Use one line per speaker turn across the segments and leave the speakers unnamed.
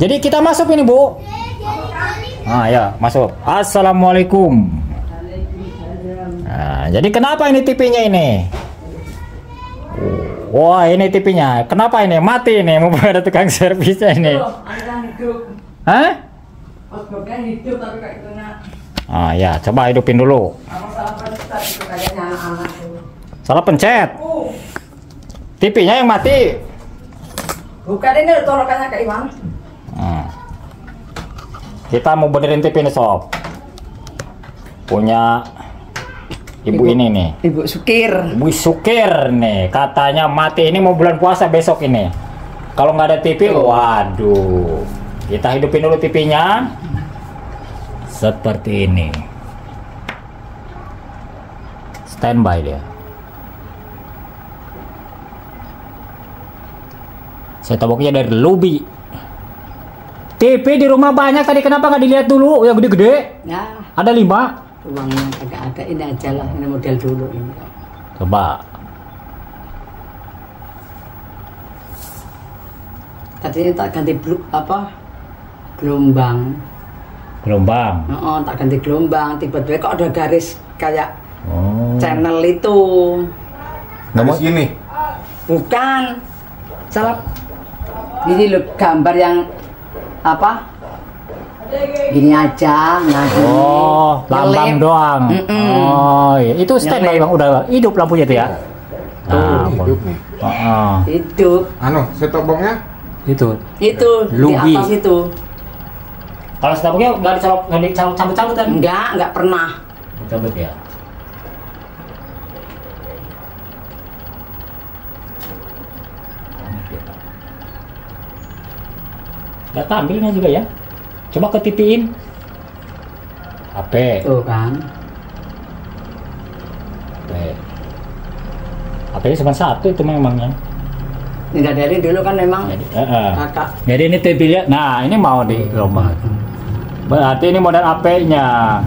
Jadi kita masuk ini, Bu. Ah ya, masuk. Assalamualaikum. Nah, jadi kenapa ini TV-nya ini? Wah, ini TV-nya. Kenapa ini? Mati ini. Mau ada tukang servisnya ini. Hah?
Osbornya hidup tapi kayak itu nak.
Ah ya, coba hidupin dulu.
Salah pencet itu kayaknya anak-anak itu.
Salah pencet. TV-nya yang mati.
Bukan ini colokannya kayak Iwan.
Kita mau benerin TV ini, Sob. Punya ibu ini nih.
Ibu Sukir.
Ibu Sukir nih, katanya mati. Ini mau bulan puasa besok ini. Kalau nggak ada TV, waduh. Kita hidupin dulu TV-nya. Seperti ini. Standby dia. Saya toboknya dari lobby. TV di rumah banyak tadi, kenapa nggak dilihat dulu yang gede-gede?
Nah,
Ada 5.
uangnya agak ada, ini aja lah, ini model dulu ini.
Coba.
Tadi tak ganti gelombang.
Gelombang.
Oh, tak ganti gelombang, tiba-tiba kok ada garis kayak channel itu.
Nomor
gini.
Bukan. Salah. Ini loh gambar yang apa? Gini aja, nah gini.
Oh, lambang
Nyelip.
doang. Oh, iya. Itu standby Bang, udah hidup lampunya itu ya? Nah,
Hidup nih.
Hidup.
Set top box-nya
Itu.
Itu
Lugi.
di atas itu.
Kalau setabungnya nggak dicabut-cabut kan?
Enggak pernah.
Cabut ya. Nggak tampilnya juga ya. Coba ketitiin. HP.
Tuh kan.
HP-nya cuma satu itu memangnya.
Tidak dari dulu kan memang kakak.
Jadi ini TV-nya. Nah, ini mau dirombak. Berarti ini model AP-nya.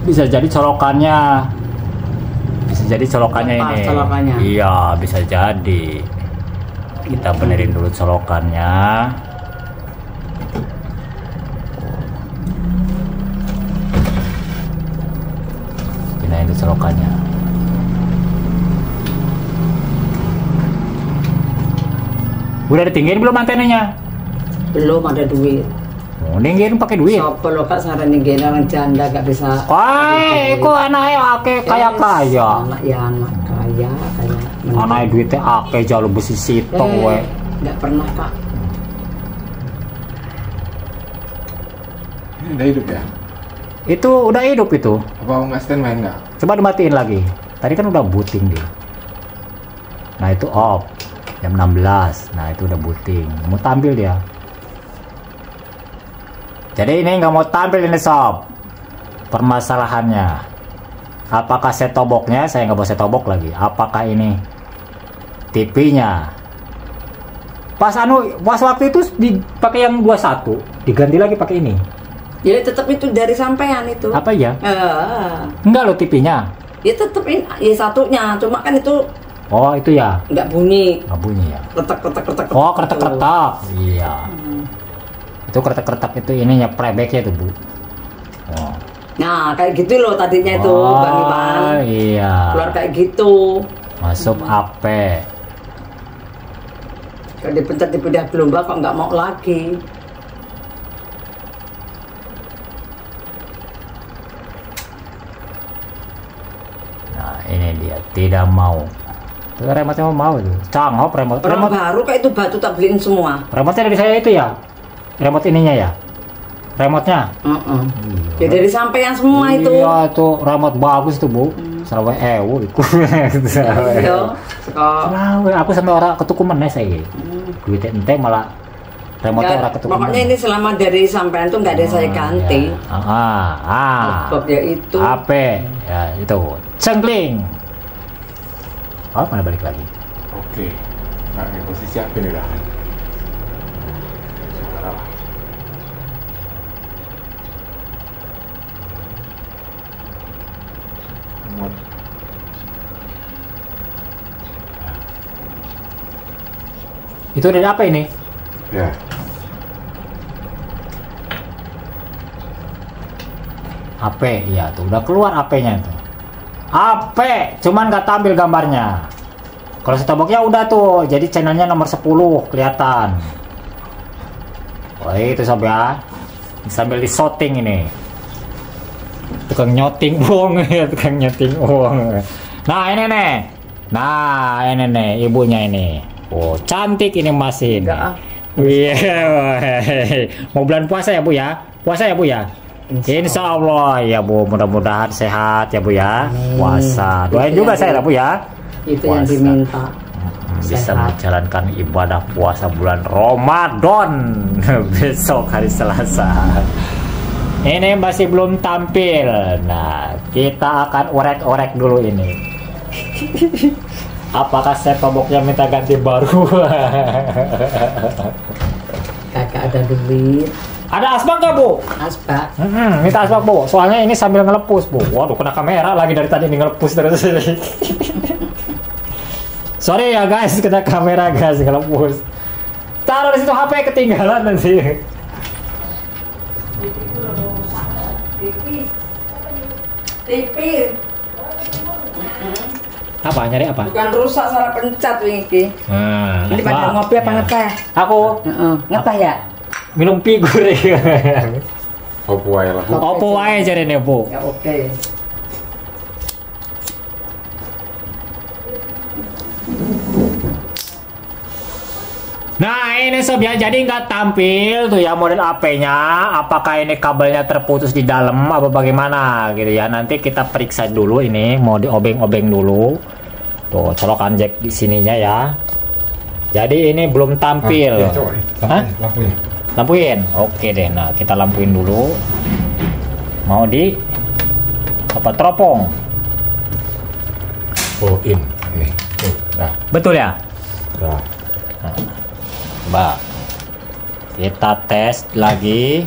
Bisa jadi colokannya. Bisa jadi colokannya
Lepas
ini.
colokannya.
Iya, bisa jadi. Kita benerin dulu colokannya. Nah, ini colokannya. Udah ditinggiin belum antenanya?
Belum ada duit.
Oh, ninggiin pakai duit.
Sopo lo kak saran nih orang janda gak bisa.
Wah, kok anaknya ake kaya.
Anak ya anak kaya.
Anaknya duitnya ake jauh besi sitok we.
Nggak pernah kak.
ini udah hidup ya?
Itu udah hidup itu.
Apa nggak standby nggak?
Coba dimatiin lagi. Tadi kan udah booting dia. Nah, itu off. Jam 16. Nah, itu udah booting. Mau tampil dia. Jadi ini nggak mau tampil ini, Sob. Permasalahannya. Apakah setoboknya? Saya nggak bawa setobok lagi. Apakah ini TV-nya? Pas waktu itu dipakai yang 21, diganti lagi pakai ini.
Ya tetap itu dari sampean itu.
Apa ya?
Enggak
loh TV-nya.
Ya tetap ini ya satunya, cuma kan itu
Oh, itu ya.
nggak bunyi.
Nggak bunyi ya.
Kretek.
Oh, kretek-kretek. Iya. Itu kretek-kretek itu ininya playbacknya itu, Bu. Oh.
Nah, kayak gitu loh tadinya itu, Bang Iwan.
Iya.
Keluar kayak gitu.
Masuk AP.
Kalau dipencet di pindah gelombang kok nggak mau lagi.
Nah, ini dia tidak mau. Itu remote-nya mau itu. Canggih remote.
Orang baru kayak itu batu tak beliin semua.
Remote-nya dari saya itu ya. Remote ininya ya. Remote-nya.
Ya dari sampean semua itu.
Iya, itu remote bagus tuh, Bu. Selawe itu.
Iya.
Selawe aku sampai orang ketuku meneh saya. Duit ente malah remote-nya orang ketuku.
Pokoknya ini selama dari sampean tuh nggak ada saya ganti. Sebab ya itu.
HP ya itu. Cengkling. Oh, mana balik lagi?
Oke. Nah, ini posisi apa nih dah? Salah.
Itu dari apa ini?
Ya.
AP, ya tuh udah keluar AP-nya tuh. AP, cuman nggak tampil gambarnya. Kalau setoboknya udah tuh, jadi channelnya nomor 10 kelihatan. Oh itu sob ya, sambil di shooting ini. Tukang nyoting uang ya, tukang nyoting uang. Nah ini nih, nah ini nih ibunya ini. Oh cantik ini masih. Mau bulan puasa ya Bu ya? Puasa ya Bu ya? Insya Allah ya Bu, mudah-mudahan sehat ya Bu ya. Puasa, doain juga saya lah Bu ya.
Itu
puasa.
yang diminta.
Bisa
Sehat.
menjalankan ibadah puasa bulan Ramadan besok hari Selasa. Ini masih belum tampil. Nah, kita akan orek-orek dulu ini. Apakah set toboknya minta ganti baru?
Kakak ada duit.
Ada asbak nggak Bu?
Asbak.
Minta asbak Bu. Soalnya ini sambil ngelepus Bu. Waduh, kena kamera lagi dari tadi ini ngelepus terus. Sorry ya guys, kena kamera guys ngelepus. Taruh di situ HP ketinggalan nanti.
TV.
Apa nyari apa?
Bukan rusak, salah pencet ini.
Nah,
Ini pada ngopi apa ngeteh?
Aku
Ngeteh ya?
minum figur ya.
Opo wae lah.
Opo wae jarene Bu.
Ya oke.
Nah ini sob ya, jadi nggak tampil tuh ya model AP-nya. Apakah ini kabelnya terputus di dalam apa bagaimana gitu ya? Nanti kita periksa dulu ini, mau diobeng-obeng dulu. Tuh colokan jack di sininya ya. Jadi ini belum tampil.
Ah, ya, coba,
Hah?
lampuin.
Lampuin, oke deh. Nah kita lampuin dulu. Mau di apa teropong?
Oh in ini. Nah,
Betul ya?
nah.
Coba kita tes lagi.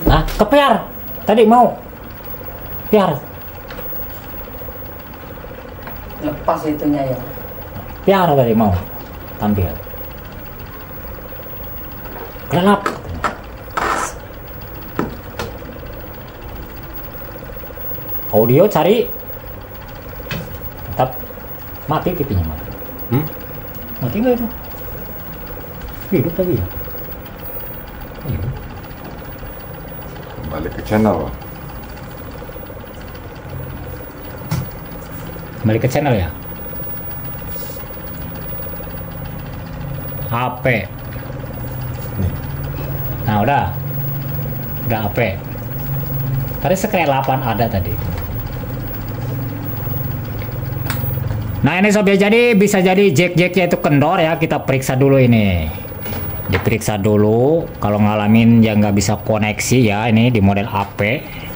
Nah, kepiar. Tadi mau piar,
Lepas itunya ya.
piar tadi mau tampil. Gelap. Audio cari. Tetap mati TV-nya mati. Mati nggak itu? Hidup tadi ya? Hidup.
Balik ke channel.
Kembali ke channel ya. HP.
Nih.
Nah udah HP. Tadi sekali 8 ada tadi. Nah ini sob ya, jadi bisa jadi jack-jacknya itu kendor ya. Kita periksa dulu ini. Diperiksa dulu. Kalau ngalamin yang nggak bisa koneksi ya, ini di model AP.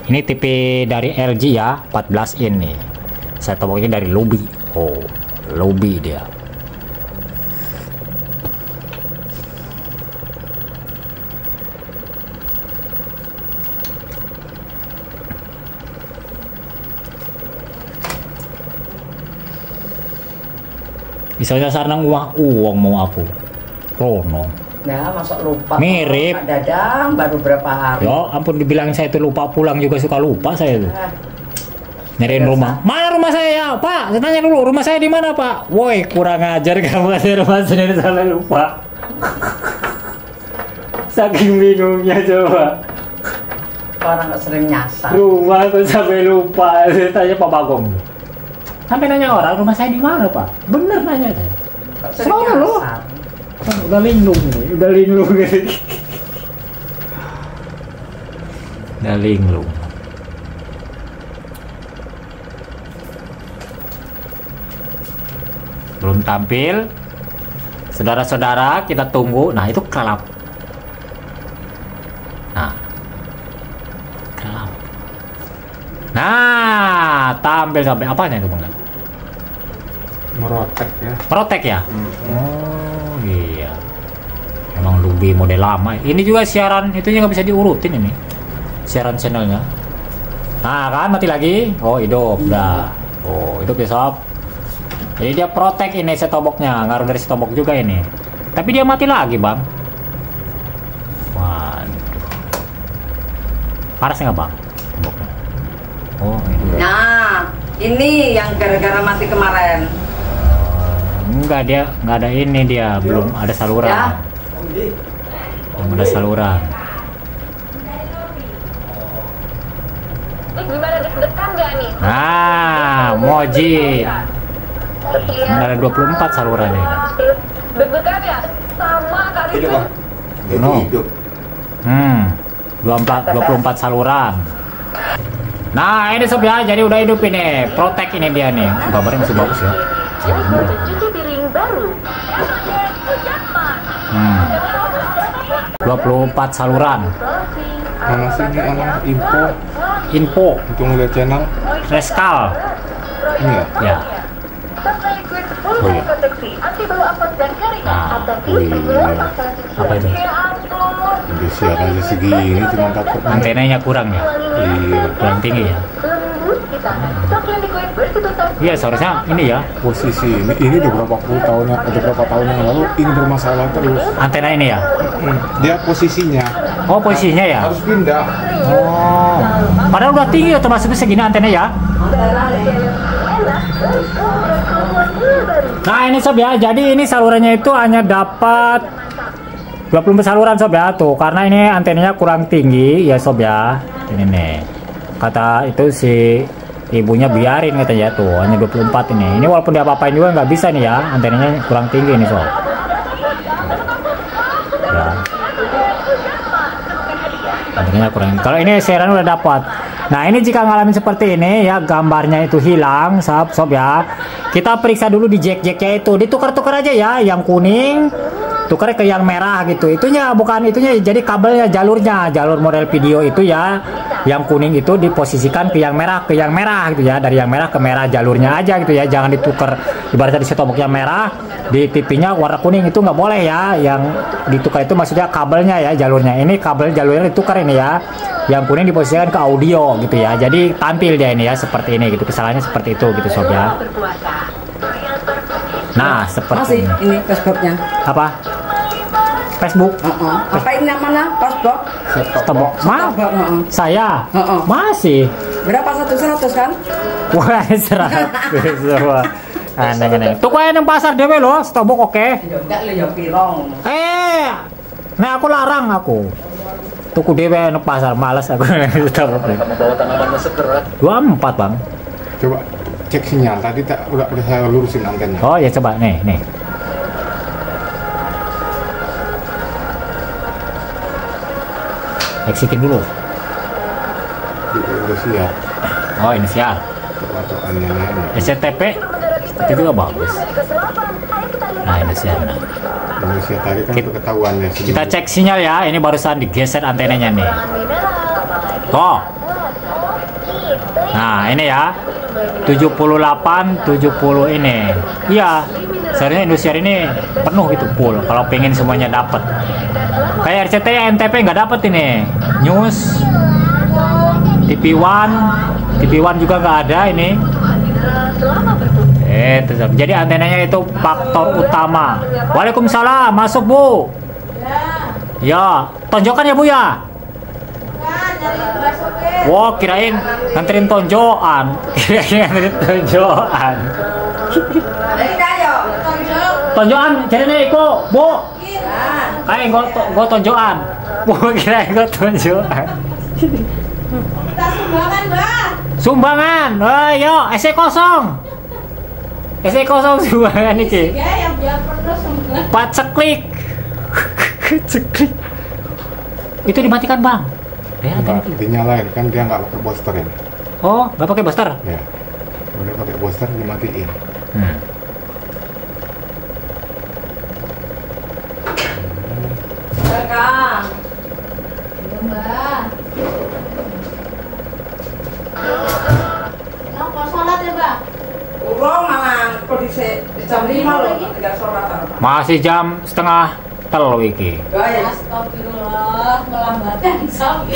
Ini TV dari LG ya, 14 in nih. Saya toboknya dari Lubi. Oh, Lubi dia. Misalnya sarang uang mau aku. Rono.
Ya, masa lupa.
Mirip.
Kak Dadang baru berapa hari.
Ya ampun, dibilang saya itu lupa pulang juga suka lupa saya itu. Nyariin rumah. Mana rumah saya ya, Pak? Saya tanya dulu, rumah saya di mana, Pak? Woi, kurang ajar kamu, saya rumah sendiri sampai lupa. Saking bingungnya coba.
Orang nggak sering nyasar.
Rumah tuh sampai lupa. Saya tanya Pak Bagong. Sampai nanya orang, rumah saya di mana, Pak? Bener nanya saya.
Sering
Selalu.
nyasar.
Udah linglung nih, udah linglung nih. Udah linglung. Belum tampil. Saudara-saudara, kita tunggu. Nah, itu kelap. Nah. Kelap. Nah, tampil sampai apanya itu, Bang?
Merotek ya.
Protek ya? Oh iya. Emang Lubi model lama. Ini juga siaran itunya nggak bisa diurutin ini. Siaran channelnya. Nah kan mati lagi. Oh hidup dah. Oh hidup ya sob. Jadi dia protek ini setoboknya. Ngaruh dari setobok juga ini. Tapi dia mati lagi bang. Wah Panas nggak bang? Temboknya. Oh ini.
Nah, ini yang gara-gara mati kemarin.
Enggak, dia nggak ada ini, dia belum ada saluran.
Ya.
Belum ada saluran.
Gimana, deg-degan gak nih?
Nah, Moji. Ada 24 salurannya.
Deg-degan ya? Sama kali
Hidup
itu.
bang. Jadi
No.
hidup.
24 saluran. Nah, ini sob ya, jadi udah hidup ini. Protek ini dia nih. Gambarnya masih bagus ya.
Cuci piring baru.
24 saluran.
Mana sih ini anak info?
Info
Untuk ngeliat channel.
Reskal.
Ini ya?
Ya.
Oh iya.
Nah,
oh iya.
Apa itu?
Udah siar aja segini, cuma takut
Antenanya kurang ya.
Iya.
Kurang tinggi ya. Iya, seharusnya ini ya.
Posisi ini udah berapa puluh tahunnya, udah berapa tahun yang lalu ini bermasalah terus.
Antena ini ya.
Dia posisinya
Oh, posisinya ya.
harus pindah.
Oh. Padahal udah tinggi ya, termasuk segini antena ya. Nah, ini sob ya. Jadi ini salurannya itu hanya dapat 20 saluran sob ya tuh, karena ini antenanya kurang tinggi ya sob ya. Ini nih. Kata itu si ibunya biarin katanya tuh, hanya 24 ini. Ini walaupun diapa-apain juga nggak bisa nih ya, antenanya kurang tinggi nih sob. Ya. Antenanya kurang. Kalau ini siaran udah dapat. Nah, ini jika ngalamin seperti ini ya, gambarnya itu hilang sob ya. Kita periksa dulu di jack-jacknya itu, ditukar-tukar aja ya, yang kuning tukar ke yang merah gitu. Itunya bukan itunya, jadi kabelnya, jalur model video itu ya, yang kuning itu diposisikan ke yang merah gitu ya, dari yang merah ke merah jalurnya aja gitu ya, jangan ditukar. Ibaratnya di setobok yang merah, di TV-nya warna kuning itu nggak boleh ya, yang ditukar itu maksudnya kabelnya ya, jalurnya. Ini kabel jalurnya ditukar ini ya, yang kuning diposisikan ke audio gitu ya, jadi tampil dia ini ya seperti ini gitu, kesalahannya seperti itu gitu sob ya. Nah, seperti
Masih ini Facebooknya.
apa? Facebook.
Apa ini namanya? Facebook?
Tembok. Saya masih.
Berapa 100 kan?
Wah, 100 semua. Aneh-aneh. Tuku aja nang pasar dhewe lho, stobok oke.
Enggak lo ya pirong.
Nah aku larang aku. Tuku dhewe nang pasar, malas aku stobok.
Membawa tanaman segera.
24, Bang.
Coba cek sinyal tadi udah saya lurusin antennya.
Oh ya coba nih. Exitin dulu.
Udah siap.
Oh ini siar.
Coba-cobaannya nih.
SCTP itu juga bagus. Nah ini siar. Nah.
Indonesia tadi kan ketahuan ya.
Kita cek sinyal ya. Ini barusan digeser antenanya nih. Tuh. Nah ini ya. 78, 70 ini. Iya. Seharusnya Indosiar ini penuh gitu full. Kalau pengen semuanya dapat. Kayak RCTI, NTP nggak dapat ini. News, TV1 juga nggak ada ini. Tetap. Jadi antenanya itu faktor utama. Waalaikumsalam, masuk Bu. Ya, tonjokan ya Bu ya. Wah, kirain nganterin tonjokan. Tonjokan, jadinya ikut Bu. Ayo gua tonjokan. Bu kirain gua tonjokan.
Kita sumbangan, Mbak.
Sumbangan. Oh, yo, SC kosong. SC kosong sumbangan iki.
Ya, yang biar penuh sumbangan.
Paceklik. Ceklik. Itu dimatikan, Bang. Ya,
Dinyalain kan dia nggak pakai booster ini.
oh, nggak pakai booster?
Ya. Udah pakai booster dimatiin.
Kak.
Mbak. Kenapa sholat ya, Mbak?
Urung malah kondisi jam 5 loh, tinggal sholat.
Masih jam setengah telu iki.
Ya.
Astagfirullah, melambatkan sholat.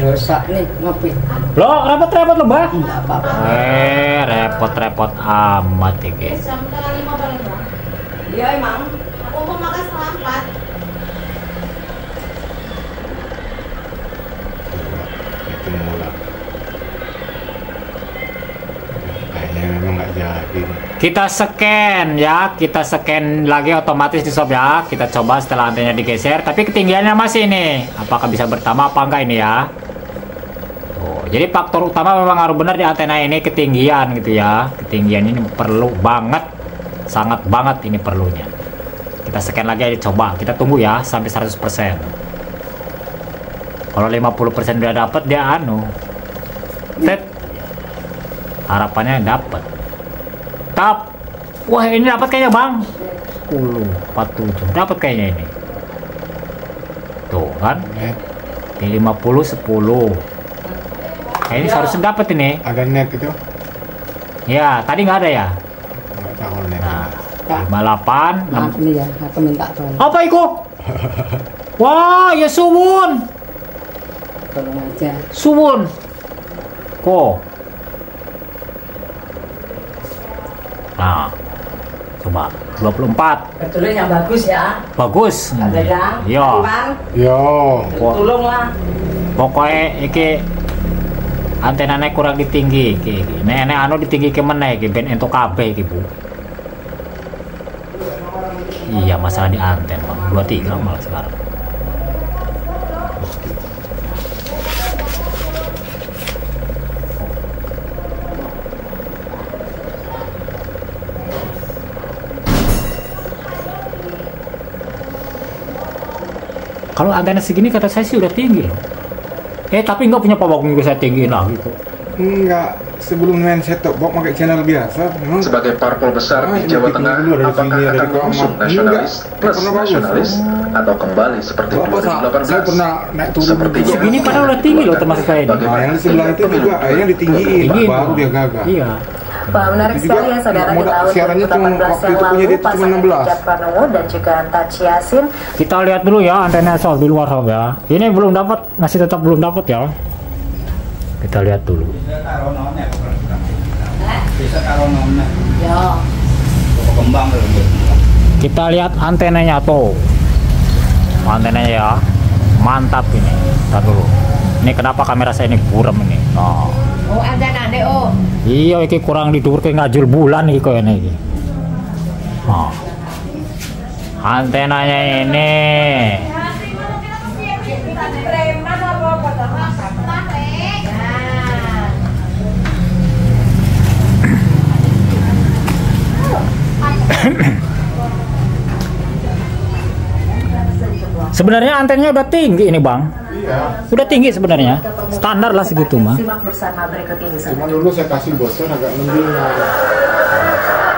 Dosa nih ngopi.
Loh, repot-repot lo, Mbak.
Enggak apa-apa.
Repot-repot amat iki.
Jam setengah 5 paling, Mbak.
Iya emang.
Aku mau makan setengah 4.
Kita scan ya, kita scan lagi otomatis di sob ya. Kita coba setelah antenanya digeser, tapi ketinggiannya masih ini. Apakah bisa bertambah apa enggak ini ya? Oh, jadi faktor utama memang harus benar di antena ini ketinggian gitu ya. Ketinggian ini perlu banget, sangat banget ini perlunya. Kita scan lagi aja, coba kita tunggu ya sampai 100%. Kalau 50% udah dapat dia harapannya dapat. Wah ini dapat kayaknya bang. 10, 47 dapat kayaknya ini. Tuh kan. Di 50, 10. Kayaknya seharusnya dapat ini.
Ada net itu?
Ya tadi nggak ada ya.
Nggak tahu net.
Nah,
Kak,
58.
maaf nih ya, aku minta tolong.
Apa itu? Wah ya suwun.
Tolong aja.
Suwun. Kok. Nah, coba 24.
Betulnya yang bagus ya.
Bagus.
Ada yang?
Iya.
Bang,
Yo.
tolonglah.
Pokoknya iki antenanya kurang ditinggi iki. Nek anu ditinggi ke meneh iki ben entuk kabeh iki, Bu. Iya, masalah di anten, Bang. 23 malah sekarang. Kalau antena segini kata saya sih udah tinggi loh. Tapi nggak punya power juga saya tinggiin lagi kok.
Enggak, sebelum main set top box pakai channel biasa. Memang
Sebagai parpol besar di Jawa Tengah, apakah akan mengusung nasionalis plus nasionalis atau kembali seperti
saya
2018?
pernah naik turun
Sepertinya
Segini padahal udah tinggi loh termasuk saya ini.
Nah, yang di sebelah itu juga akhirnya ditinggiin,
Tinggiin.
baru dia gagal.
Iya.
Wah, menarik
Itu juga
sekali ya saudara, di
modal
tahun
siarannya cuma
2018
waktu
yang
itu punya
lalu
dia cuma
pasangan
16.
Ganjar Pranowo dan juga Taj Yassin
Kita lihat dulu ya antena sob di luar sob ya. Ini belum dapat, masih tetap belum dapat ya. Kita lihat dulu.
Ya.
Kita lihat antenanya tuh. Antenanya ya. Mantap ini. Ntar dulu. Ini kenapa kamera saya ini buram ini? Oh.
Oh, antena deh, oh.
Iya, iki kurang didur ke ngajul bulan iki koyo iki. Oh. Antenanya ini. Sebenarnya antenanya udah tinggi ini, Bang.
Iya.
Udah tinggi sebenarnya. Standar lah segitu mah.
simak bersama berikut ini.
Cuma dulu saya kasih bosan agak mendingan.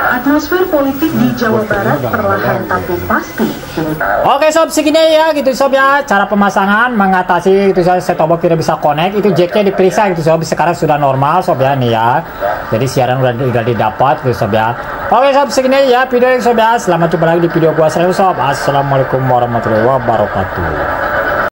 Atmosfer politik di Jawa Barat perlahan tapi pasti.
Oke sob, segini ya gitu sob ya, cara pemasangan mengatasi itu set top box tidak bisa connect, itu jacknya diperiksa gitu sob, sekarang sudah normal sob ya nih ya, jadi siaran udah didapat gitu sob ya. Oke sob, segini ya video sob ya, selamat jumpa lagi di video gua selanjutnya sob. Assalamualaikum warahmatullahi wabarakatuh.